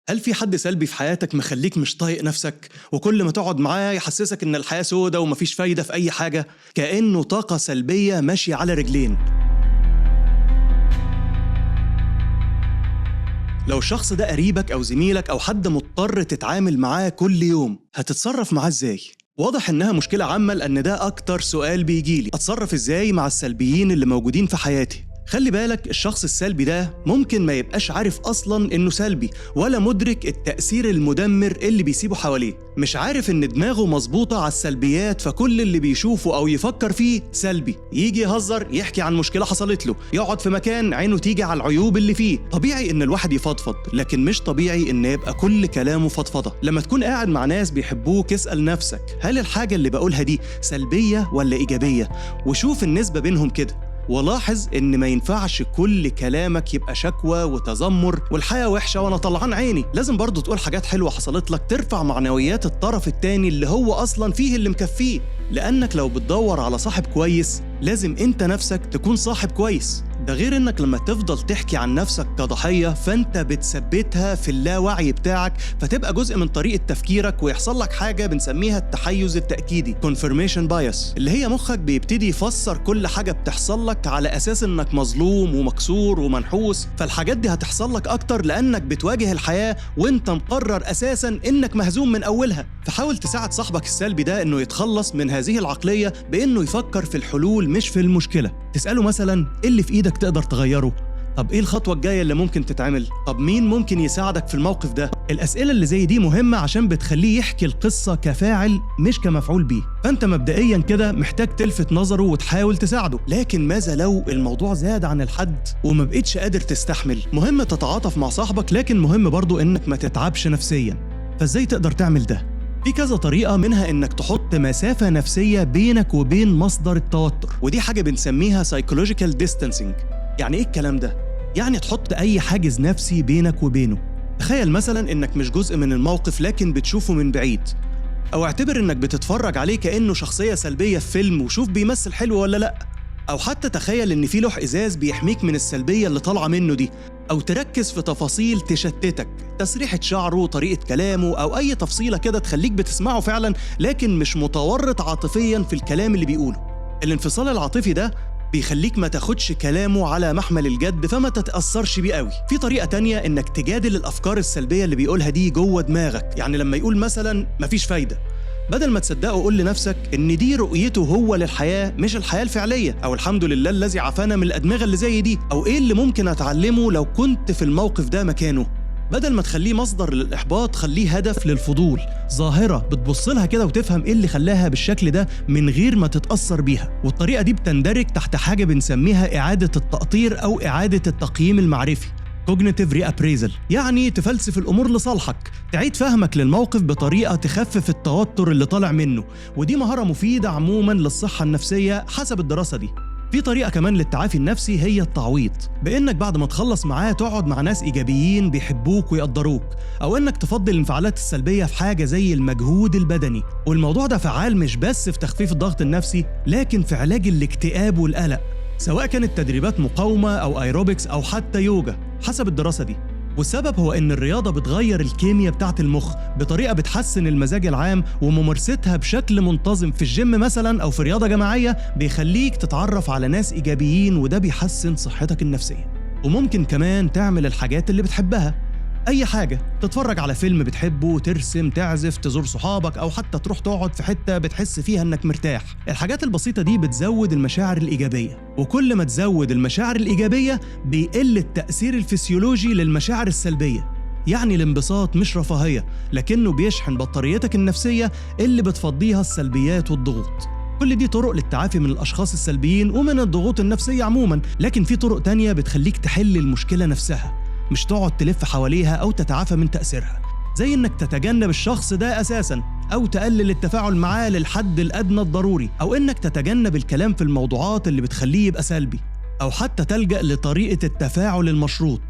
هل في حد سلبي في حياتك مخليك مش طايق نفسك وكل ما تقعد معاه يحسسك ان الحياة سودة ومفيش فايدة في اي حاجة، كأنه طاقة سلبية ماشية على رجلين؟ لو الشخص ده قريبك او زميلك او حد مضطر تتعامل معاه كل يوم، هتتصرف معاه ازاي؟ واضح انها مشكلة عامة، لان ده اكتر سؤال بيجيلي، اتصرف ازاي مع السلبيين اللي موجودين في حياتي؟ خلي بالك، الشخص السلبي ده ممكن ما يبقاش عارف أصلاً إنه سلبي، ولا مدرك التأثير المدمر اللي بيسيبه حواليه. مش عارف إن دماغه مظبوطة على السلبيات، فكل اللي بيشوفه أو يفكر فيه سلبي. يجي يهزر، يحكي عن مشكلة حصلت له، يقعد في مكان عينه تيجي على العيوب اللي فيه. طبيعي إن الواحد يفضفض، لكن مش طبيعي إن يبقى كل كلامه فضفضة. لما تكون قاعد مع ناس بيحبوك، اسأل نفسك، هل الحاجة اللي بقولها دي سلبية ولا إيجابية؟ وشوف النسبة بينهم كده. ولاحظ إن ما ينفعش كل كلامك يبقى شكوى وتذمر والحياة وحشة وأنا طلعان عيني. لازم برضو تقول حاجات حلوة حصلت لك ترفع معنويات الطرف التاني اللي هو أصلا فيه اللي مكفيه. لأنك لو بتدور على صاحب كويس، لازم أنت نفسك تكون صاحب كويس. ده غير إنك لما تفضل تحكي عن نفسك كضحية، فأنت بتثبتها في اللاوعي بتاعك، فتبقى جزء من طريقة تفكيرك، ويحصل لك حاجة بنسميها التحيز التأكيدي confirmation bias، اللي هي مخك بيبتدي يفسر كل حاجة بتحصل لك على أساس إنك مظلوم ومكسور ومنحوس. فالحاجات دي هتحصل لك أكتر لأنك بتواجه الحياة وأنت مقرر أساساً إنك مهزوم من أولها. فحاول تساعد صاحبك السلبي ده إنه يتخلص من هذه العقلية بإنه يفكر في الحلول مش في المشكلة. تسأله مثلاً إيه اللي في إيدك تقدر تغيره؟ طب إيه الخطوة الجاية اللي ممكن تتعمل؟ طب مين ممكن يساعدك في الموقف ده؟ الأسئلة اللي زي دي مهمة عشان بتخليه يحكي القصة كفاعل مش كمفعول بيه. فأنت مبدئياً كده محتاج تلفت نظره وتحاول تساعده. لكن ماذا لو الموضوع زاد عن الحد وما بقيتش قادر تستحمل؟ مهم تتعاطف مع صاحبك، لكن مهم برضو إنك ما تتعبش نفسياً. فإزاي تقدر تعمل ده؟ في كذا طريقة، منها إنك تحط مسافة نفسية بينك وبين مصدر التوتر، ودي حاجة بنسميها psychological distancing. يعني إيه الكلام ده؟ يعني تحط أي حاجز نفسي بينك وبينه. تخيل مثلاً إنك مش جزء من الموقف لكن بتشوفه من بعيد، أو اعتبر إنك بتتفرج عليه كأنه شخصية سلبية في فيلم وشوف بيمثل حلو ولا لأ. أو حتى تخيل إن في لوح إزاز بيحميك من السلبية اللي طالعة منه دي. أو تركز في تفاصيل تشتتك، تسريحة شعره، طريقة كلامه، أو أي تفصيلة كده تخليك بتسمعه فعلا لكن مش متورط عاطفيا في الكلام اللي بيقوله. الانفصال العاطفي ده بيخليك ما تاخدش كلامه على محمل الجد، فما تتأثرش بيه قوي. في طريقة تانية، إنك تجادل الأفكار السلبية اللي بيقولها دي جوه دماغك. يعني لما يقول مثلا مفيش فايدة، بدل ما تصدقه قول لنفسك إن دي رؤيته هو للحياة مش الحياة الفعلية، أو الحمد لله الذي عافانا من الأدمغة اللي زي دي، أو إيه اللي ممكن أتعلمه لو كنت في الموقف ده مكانه. بدل ما تخليه مصدر للإحباط، خليه هدف للفضول، ظاهرة بتبص لها كده وتفهم إيه اللي خلاها بالشكل ده من غير ما تتأثر بيها. والطريقة دي بتندرج تحت حاجة بنسميها إعادة التأطير أو إعادة التقييم المعرفي cognitive reappraisal. يعني تفلسف الأمور لصالحك، تعيد فهمك للموقف بطريقة تخفف التوتر اللي طالع منه. ودي مهارة مفيدة عموما للصحة النفسية حسب الدراسة دي. في طريقة كمان للتعافي النفسي، هي التعويض، بإنك بعد ما تخلص معاه تقعد مع ناس إيجابيين بيحبوك ويقدروك، أو إنك تفضل الانفعالات السلبية في حاجة زي المجهود البدني. والموضوع ده فعال مش بس في تخفيف الضغط النفسي، لكن في علاج الاكتئاب والقلق، سواء كانت تدريبات مقاومة أو ايروبكس أو حتى يوجا حسب الدراسة دي. والسبب هو إن الرياضة بتغير الكيمياء بتاعة المخ بطريقة بتحسن المزاج العام، وممارستها بشكل منتظم في الجيم مثلا أو في رياضة جماعية بيخليك تتعرف على ناس إيجابيين، وده بيحسن صحتك النفسية. وممكن كمان تعمل الحاجات اللي بتحبها، أي حاجة، تتفرج على فيلم بتحبه، ترسم، تعزف، تزور صحابك، أو حتى تروح تقعد في حتة بتحس فيها إنك مرتاح. الحاجات البسيطة دي بتزود المشاعر الإيجابية، وكل ما تزود المشاعر الإيجابية بيقل التأثير الفسيولوجي للمشاعر السلبية. يعني الانبساط مش رفاهية، لكنه بيشحن بطاريتك النفسية اللي بتفضيها السلبيات والضغوط. كل دي طرق للتعافي من الأشخاص السلبيين ومن الضغوط النفسية عموما. لكن في طرق تانية بتخليك تحل المشكلة نفسها، مش تقعد تلف حواليها أو تتعافى من تأثيرها، زي إنك تتجنب الشخص ده أساساً، أو تقلل التفاعل معاه للحد الأدنى الضروري، أو إنك تتجنب الكلام في الموضوعات اللي بتخليه يبقى سلبي، أو حتى تلجأ لطريقة التفاعل المشروط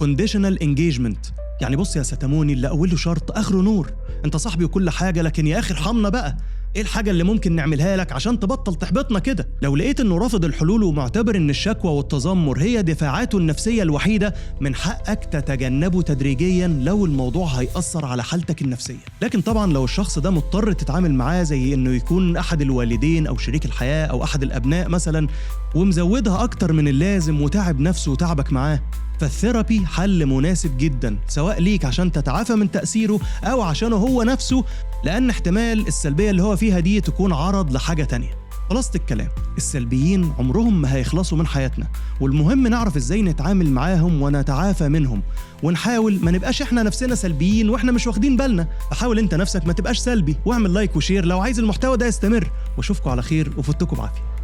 conditional engagement. يعني بص يا ستموني، اللي أوله شرط آخره نور، أنت صاحبي وكل حاجة، لكن يا أخي ارحمنا بقى. ايه الحاجة اللي ممكن نعملها لك عشان تبطل تحبطنا كده؟ لو لقيت انه رافض الحلول ومعتبر ان الشكوى والتذمر هي دفاعاته النفسية الوحيدة، من حقك تتجنبه تدريجيا لو الموضوع هيأثر على حالتك النفسية. لكن طبعا لو الشخص ده مضطر تتعامل معاه زي انه يكون احد الوالدين او شريك الحياة او احد الابناء مثلا، ومزودها اكتر من اللازم وتعب نفسه وتعبك معاه، فالثيرابي حل مناسب جدا، سواء ليك عشان تتعافى من تأثيره أو عشانه هو نفسه، لأن احتمال السلبية اللي هو فيها دي تكون عرض لحاجة تانية. خلاصة الكلام، السلبيين عمرهم ما هيخلصوا من حياتنا، والمهم نعرف ازاي نتعامل معاهم ونتعافى منهم، ونحاول ما نبقاش احنا نفسنا سلبيين واحنا مش واخدين بالنا. فحاول انت نفسك ما تبقاش سلبي، واعمل لايك وشير لو عايز المحتوى ده يستمر، واشوفكم على خير وفوتكم بعافية.